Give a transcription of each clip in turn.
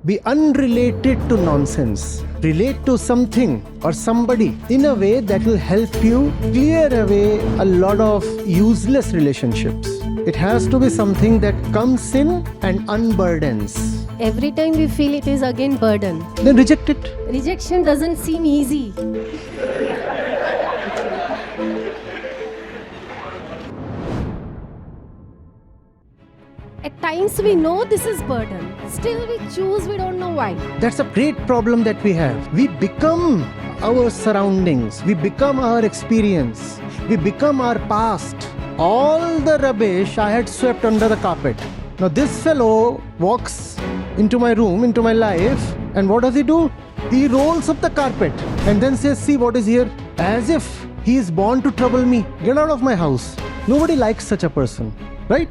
be unrelated to nonsense. Relate to something or somebody in a way that will help you clear away a lot of useless relationships. It has to be something that comes in and unburdens. Every time we feel it is again burden. Then reject it. Rejection doesn't seem easy. At times we know this is burden. Still we choose, we don't know why. That's a great problem that we have. We become our surroundings. We become our experience. We become our past. All the rubbish I had swept under the carpet. Now this fellow walks into my room, into my life, and what does he do? He rolls up the carpet and then says, see what is here? As if he is born to trouble me. Get out of my house. Nobody likes such a person, right?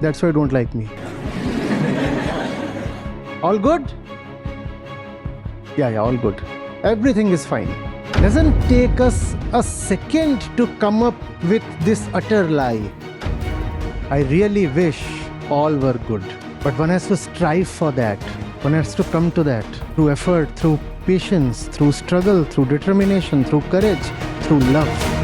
That's why I don't like me. All good? Yeah, all good. Everything is fine. Doesn't take us a second to come up with this utter lie. I really wish all were good. But one has to strive for that. One has to come to that through effort, through patience, through struggle, through determination, through courage, through love.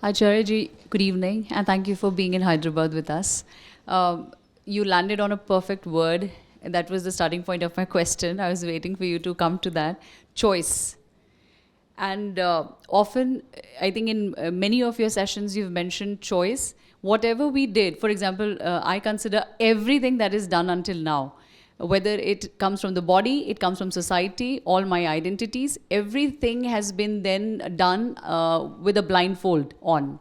Acharya ji, good evening, and thank you for being in Hyderabad with us. You landed on a perfect word. That was the starting point of my question. I was waiting for you to come to that. Choice. And often, I think in many of your sessions, you've mentioned choice. Whatever we did, for example, I consider everything that is done until now, whether it comes from the body, it comes from society, all my identities, everything has been then done with a blindfold on.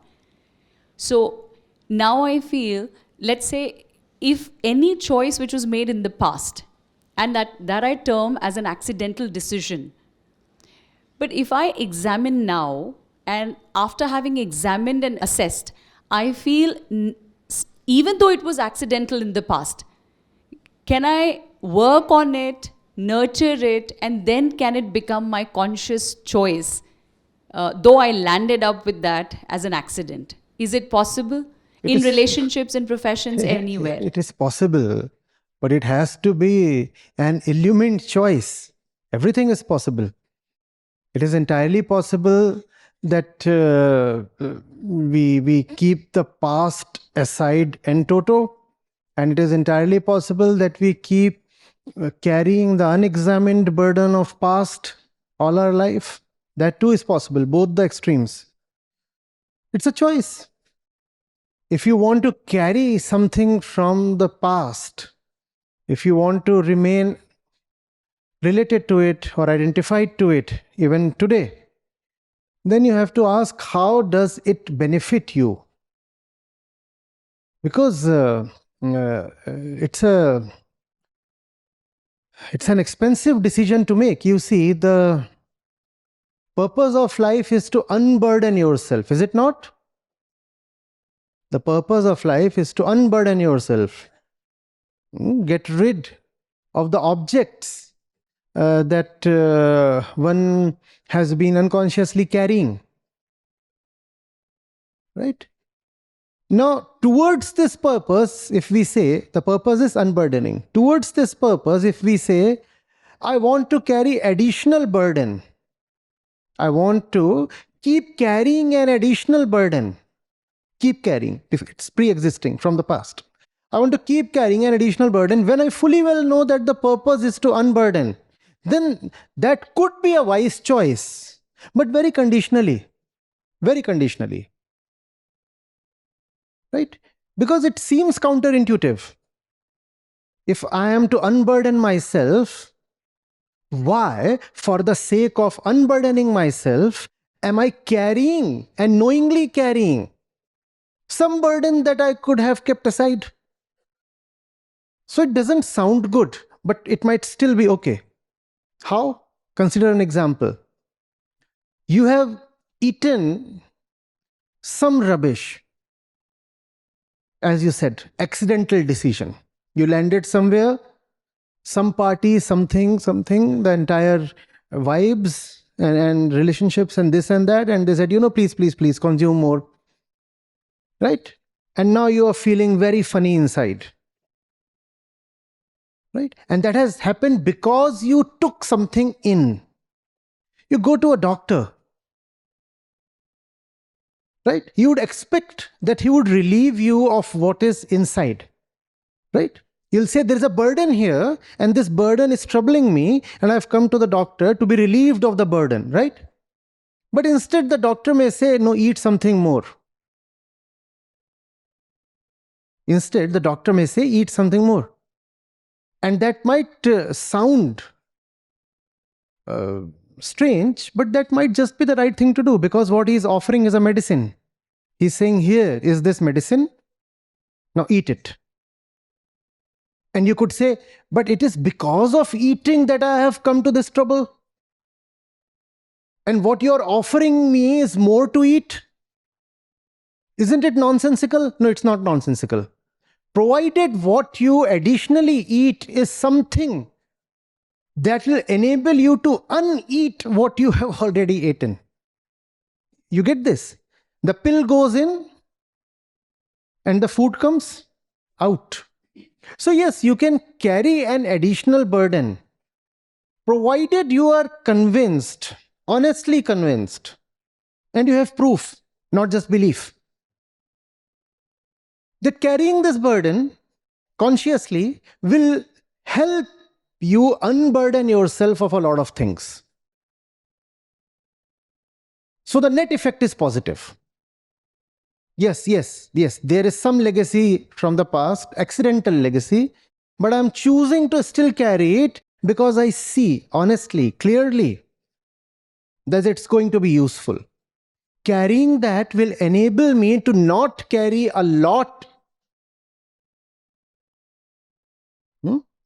So now I feel, let's say, if any choice which was made in the past, and that I term as an accidental decision, but if I examine now, and after having examined and assessed, I feel even though it was accidental in the past, can I work on it, nurture it, and then can it become my conscious choice, though I landed up with that as an accident? Is it possible? In relationships, in professions, anywhere? It is possible, but it has to be an illumined choice. Everything is possible. It is entirely possible that we keep the past aside en toto, and it is entirely possible that we keep carrying the unexamined burden of past all our life. That too is possible, both the extremes. It's a choice. If you want to carry something from the past, if you want to remain related to it or identified to it even today, then you have to ask, how does it benefit you? Because it's an expensive decision to make. You see, the purpose of life is to unburden yourself, is it not? The purpose of life is to unburden yourself. Get rid of the objects that one has been unconsciously carrying. Right? Now, towards this purpose, if we say, the purpose is unburdening. Towards this purpose, if we say, I want to carry additional burden. I want to keep carrying an additional burden. Keep carrying, if it's pre-existing from the past. I want to keep carrying an additional burden when I fully well know that the purpose is to unburden. Then that could be a wise choice, but very conditionally. Very conditionally. Right? Because it seems counterintuitive. If I am to unburden myself, why, for the sake of unburdening myself, am I carrying and knowingly carrying some burden that I could have kept aside? So it doesn't sound good, but it might still be okay. How? Consider an example. You have eaten some rubbish. As you said, accidental decision. You landed somewhere, some party, something, the entire vibes and relationships and this and that, and they said, please consume more. Right? And now you are feeling very funny inside. right? And that has happened because you took something in. You go to a doctor, right? You would expect that he would relieve you of what is inside, right? You'll say, there is a burden here, and this burden is troubling me, and I've come to the doctor to be relieved of the burden, right? But instead, the doctor may say, no, eat something more. Instead, the doctor may say, eat something more. And that might sound strange, but that might just be the right thing to do, because what he's offering is a medicine. He's saying, here is this medicine, now eat it. And you could say, but it is because of eating that I have come to this trouble. And what you're offering me is more to eat. Isn't it nonsensical? No, it's not nonsensical. Provided what you additionally eat is something that will enable you to uneat what you have already eaten. You get this? The pill goes in and the food comes out. So yes, you can carry an additional burden, provided you are convinced, honestly convinced, and you have proof, not just belief, that carrying this burden consciously will help you unburden yourself of a lot of things. So the net effect is positive. Yes, there is some legacy from the past, accidental legacy, but I'm choosing to still carry it because I see honestly, clearly, that it's going to be useful. Carrying that will enable me to not carry a lot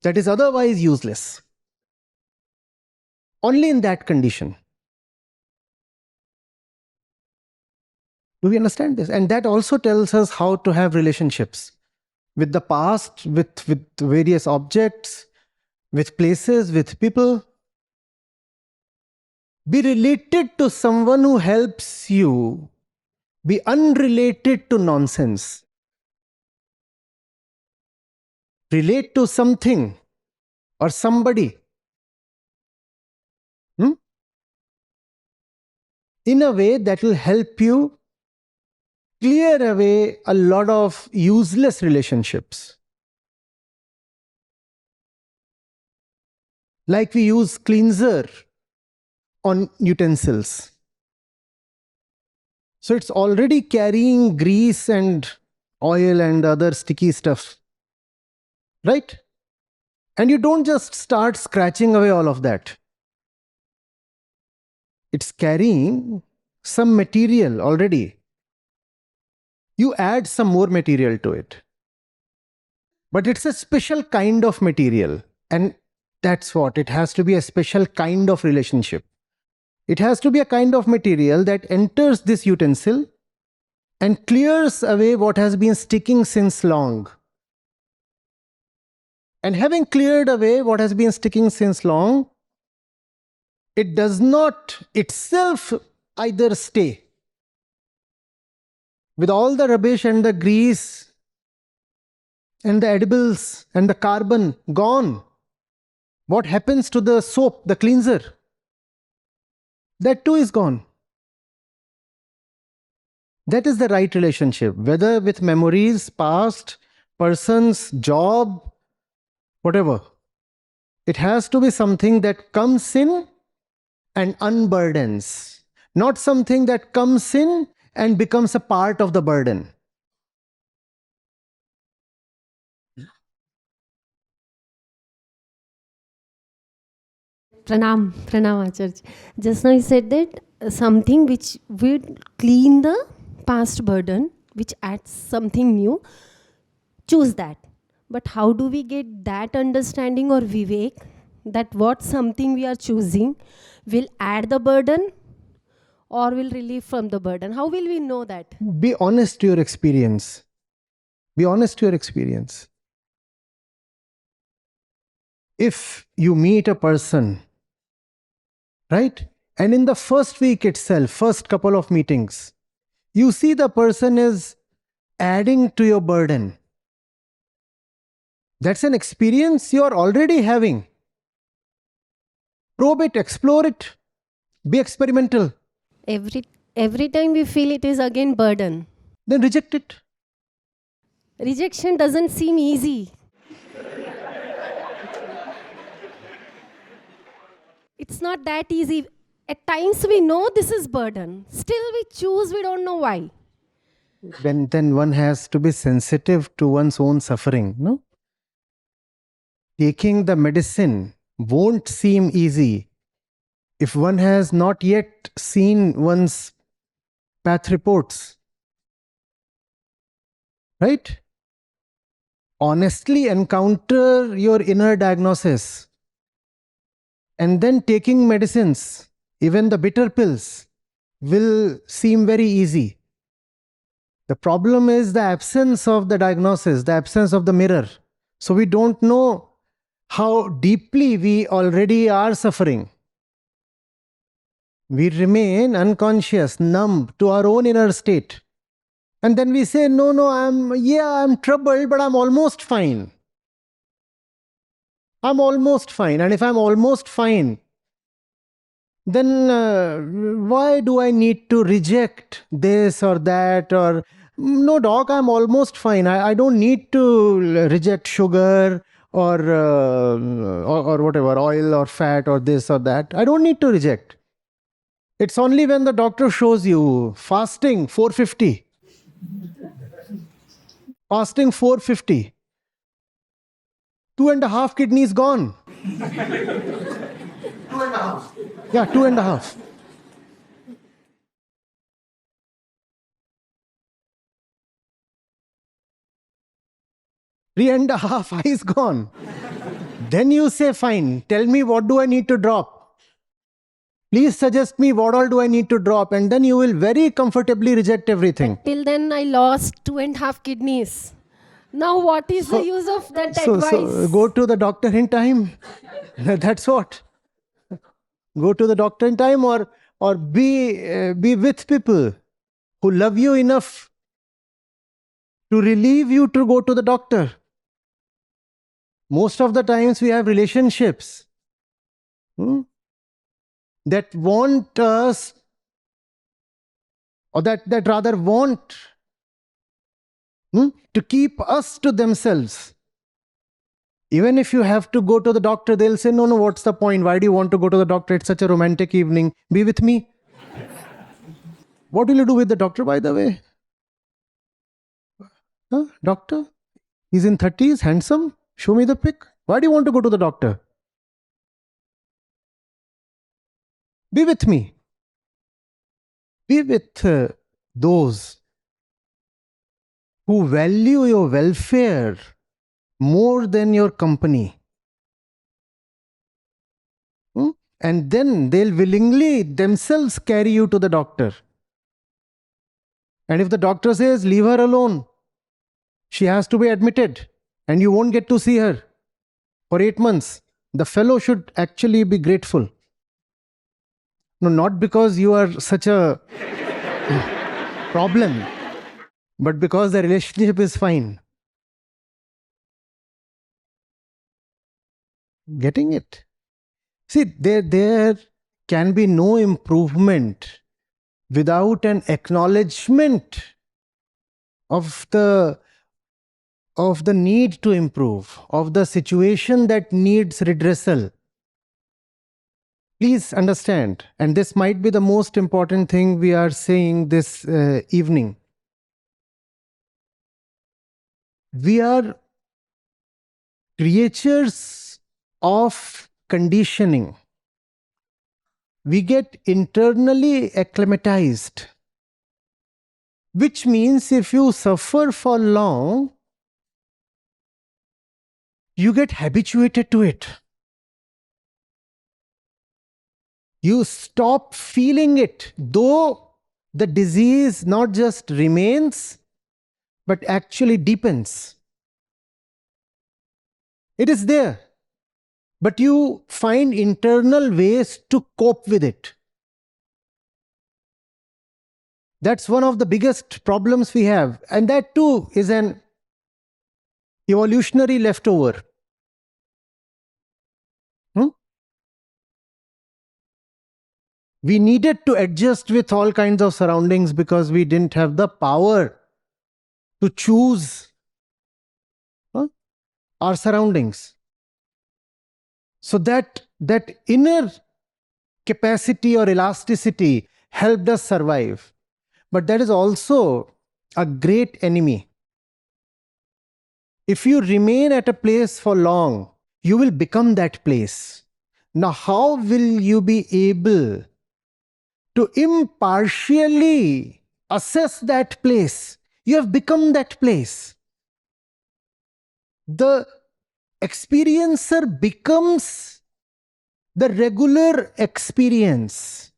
that is otherwise useless. Only in that condition. Do we understand this? And that also tells us how to have relationships with the past, with various objects, with places, with people. Be related to someone who helps you. Be unrelated to nonsense. Relate to something or somebody in a way that will help you clear away a lot of useless relationships. Like we use cleanser on utensils. So it's already carrying grease and oil and other sticky stuff. Right? And you don't just start scratching away all of that. It's carrying some material already. You add some more material to it. But it's a special kind of material. And that's what, it has to be a special kind of relationship. It has to be a kind of material that enters this utensil and clears away what has been sticking since long. And having cleared away what has been sticking since long, it does not itself either stay. With all the rubbish and the grease and the edibles and the carbon gone, what happens to the soap, the cleanser? That too is gone. That is the right relationship, whether with memories, past, persons, job, whatever. It has to be something that comes in and unburdens, not something that comes in and becomes a part of the burden. Pranam, Acharya. Just now you said that something which would clean the past burden, which adds something new, choose that. But how do we get that understanding or vivek that what something we are choosing will add the burden or will relieve from the burden? How will we know that? Be honest to your experience. Be honest to your experience. If you meet a person, right? And in the first week itself, first couple of meetings, you see the person is adding to your burden. That's an experience you're already having. Probe it, explore it, be experimental. Every time we feel it is again burden. Then reject it. Rejection doesn't seem easy. It's not that easy. At times we know this is burden. Still we choose, we don't know why. Then one has to be sensitive to one's own suffering. No? Taking the medicine won't seem easy if one has not yet seen one's path reports. Right? Honestly encounter your inner diagnosis. And then taking medicines, even the bitter pills, will seem very easy. The problem is the absence of the diagnosis, the absence of the mirror. So we don't know how deeply we already are suffering. We remain unconscious, numb to our own inner state. And then we say, no, I'm troubled, but I'm almost fine. I'm almost fine. And if I'm almost fine, then why do I need to reject this or that? Or, no, doc, I'm almost fine. I don't need to reject sugar or whatever, oil or fat or this or that. I don't need to reject. It's only when the doctor shows you fasting 450. Fasting 450. 2.5 kidneys gone. 2.5. Yeah, 2.5. Three and a half eyes gone. Then you say, fine, tell me what do I need to drop? Please suggest me what all do I need to drop, and then you will very comfortably reject everything. Till then I lost 2.5 kidneys. Now what is the use of that advice? So go to the doctor in time. That's what. Go to the doctor in time, or be with people who love you enough to relieve you to go to the doctor. Most of the times we have relationships that want us, or that rather want to keep us to themselves. Even if you have to go to the doctor, they'll say, no, what's the point? Why do you want to go to the doctor? It's such a romantic evening. Be with me. What will you do with the doctor, by the way? Huh? Doctor? He's in 30s, handsome. Show me the pic. Why do you want to go to the doctor? Be with me. Be with those who value your welfare more than your company. And then they'll willingly themselves carry you to the doctor. And if the doctor says, leave her alone, she has to be admitted and you won't get to see her for 8 months, the fellow should actually be grateful. No, not because you are such a problem, but because the relationship is fine. Getting it? See, there can be no improvement without an acknowledgement of the need to improve, of the situation that needs redressal. Please understand, and this might be the most important thing we are saying this evening. We are creatures of conditioning. We get internally acclimatized, which means if you suffer for long, you get habituated to it. You stop feeling it, though the disease not just remains, but actually deepens. It is there, but you find internal ways to cope with it. That's one of the biggest problems we have. And that too is an evolutionary leftover. We needed to adjust with all kinds of surroundings because we didn't have the power to choose our surroundings. So that inner capacity or elasticity helped us survive. But that is also a great enemy. If you remain at a place for long, you will become that place. Now, how will you be able to impartially assess that place? You have become that place. The experiencer becomes the regular experience.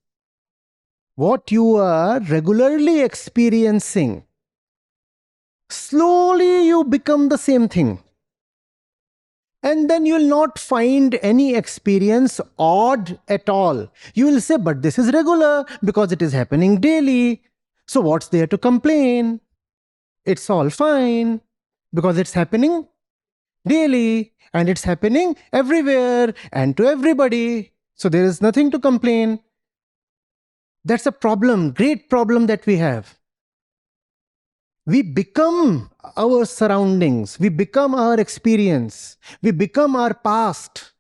What you are regularly experiencing, slowly you become the same thing. And then you will not find any experience odd at all. You will say, but this is regular because it is happening daily. So what's there to complain? It's all fine because it's happening daily and it's happening everywhere and to everybody. So there is nothing to complain. That's a problem, great problem that we have. We become our surroundings, we become our experience, we become our past.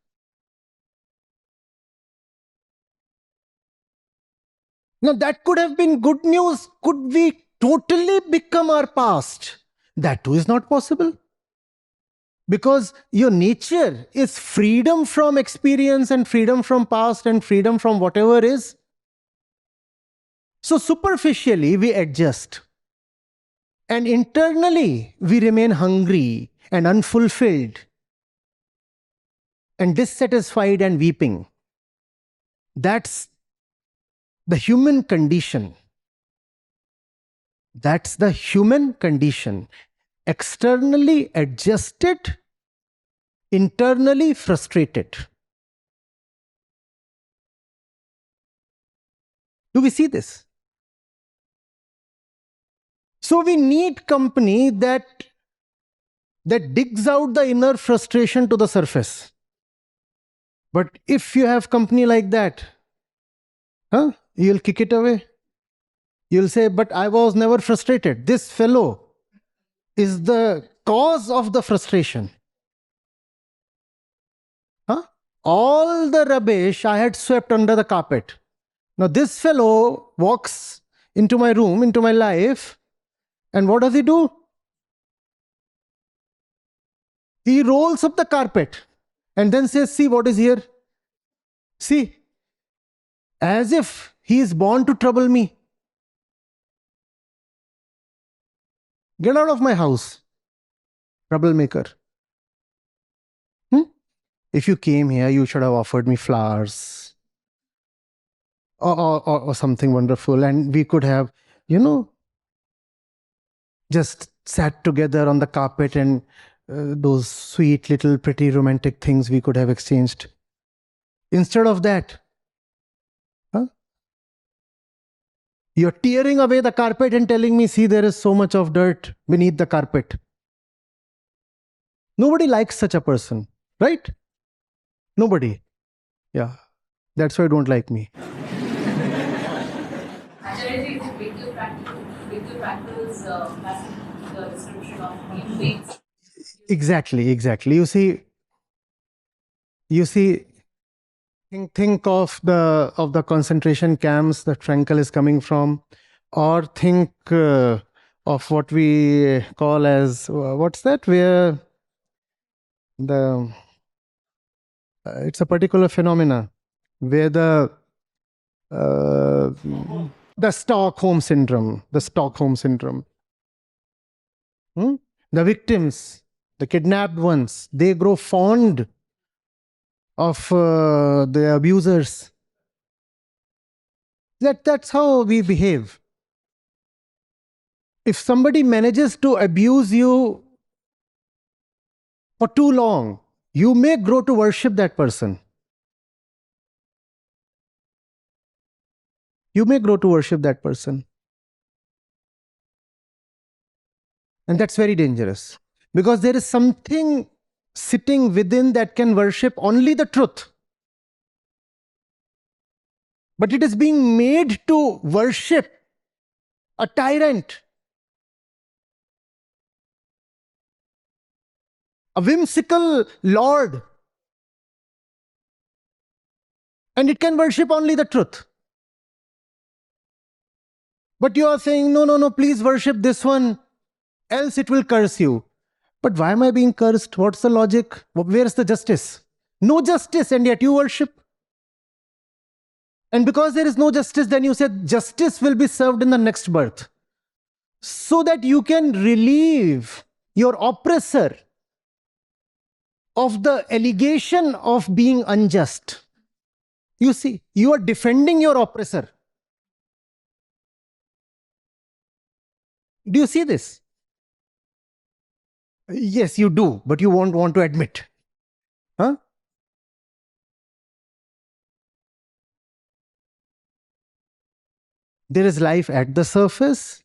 Now, that could have been good news. Could we totally become our past? That too is not possible. Because your nature is freedom from experience and freedom from past and freedom from whatever is. So, superficially, we adjust. And internally, we remain hungry and unfulfilled and dissatisfied and weeping. That's the human condition. That's the human condition. Externally adjusted, internally frustrated. Do we see this? So we need company that digs out the inner frustration to the surface. But if you have company like that, you'll kick it away. You'll say, but I was never frustrated. This fellow is the cause of the frustration. All the rubbish I had swept under the carpet. Now this fellow walks into my room, into my life, and what does he do? He rolls up the carpet and then says, see what is here. See, as if he is born to trouble me. Get out of my house, troublemaker. If you came here, you should have offered me flowers or something wonderful, and we could have, just sat together on the carpet and those sweet little pretty romantic things we could have exchanged. Instead of that, you're tearing away the carpet and telling me, see, there is so much of dirt beneath the carpet. Nobody likes such a person, right? Nobody. Yeah. That's why don't like me. Acharya, it's big to practice the description of inmates. Exactly. You see, think of the concentration camps that Frankel is coming from, or think of what we call as what's that? Where the it's a particular phenomena where the Stockholm syndrome, the victims, the kidnapped ones, they grow fond of the abusers. That's how we behave. If somebody manages to abuse you for too long, you may grow to worship that person. You may grow to worship that person. And that's very dangerous. Because there is something sitting within that can worship only the truth. But it is being made to worship a tyrant, a whimsical lord. And it can worship only the truth. But you are saying, no, no, no, please worship this one, else it will curse you. But why am I being cursed? What's the logic? Where is the justice? No justice, and yet you worship. And because there is no justice, then you said justice will be served in the next birth. So that you can relieve your oppressor of the allegation of being unjust. You see, you are defending your oppressor. Do you see this? Yes, you do, but you won't want to admit. Huh? There is life at the surface,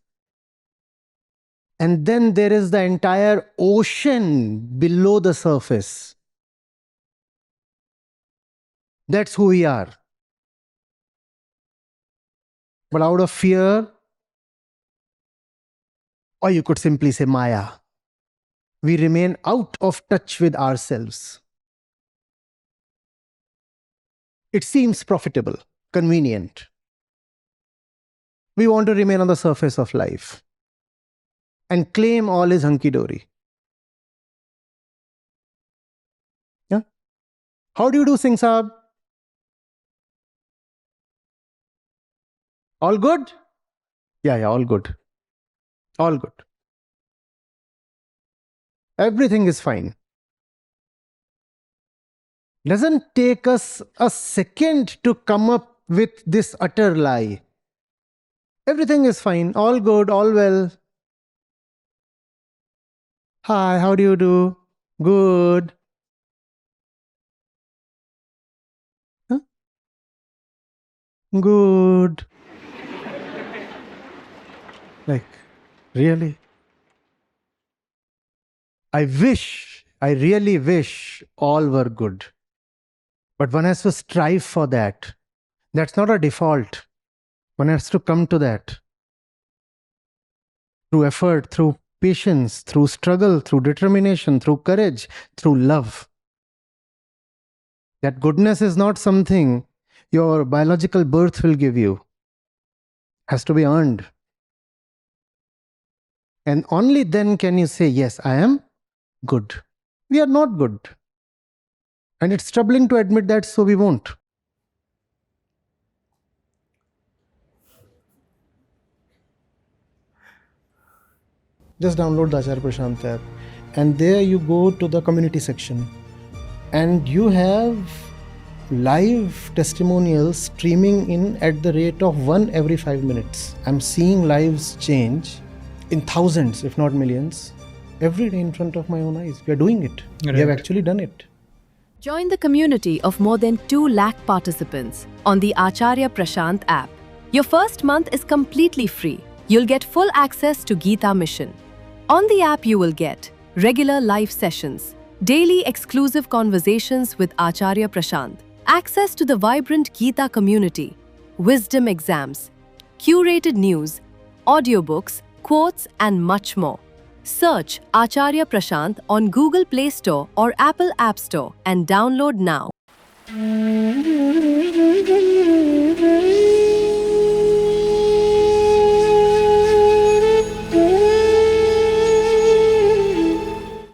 and then there is the entire ocean below the surface. That's who we are. But out of fear, or you could simply say Maya, we remain out of touch with ourselves. It seems profitable, convenient. We want to remain on the surface of life and claim all is hunky-dory. Yeah? How do you do, Singh Saab? All good? Yeah, all good. All good. Everything is fine. Doesn't take us a second to come up with this utter lie. Everything is fine, all good, all well. Hi, how do you do? Good. Huh? Good. Like, really? I really wish all were good. But one has to strive for that. That's not a default. One has to come to that. Through effort, through patience, through struggle, through determination, through courage, through love. That goodness is not something your biological birth will give you. It has to be earned. And only then can you say, yes, I am good. We are not good. And it's troubling to admit that, so we won't. Just download the Acharya Prashant app, and there you go to the community section, and you have live testimonials streaming in at the rate of 1 every 5 minutes. I'm seeing lives change in thousands, if not millions, every day in front of my own eyes. We are doing it. Right. We have actually done it. Join the community of more than 2 lakh participants on the Acharya Prashant app. Your first month is completely free. You'll get full access to Gita Mission. On the app, you will get regular live sessions, daily exclusive conversations with Acharya Prashant, access to the vibrant Gita community, wisdom exams, curated news, audiobooks, quotes, and much more. Search Acharya Prashant on Google Play Store or Apple App Store and download now.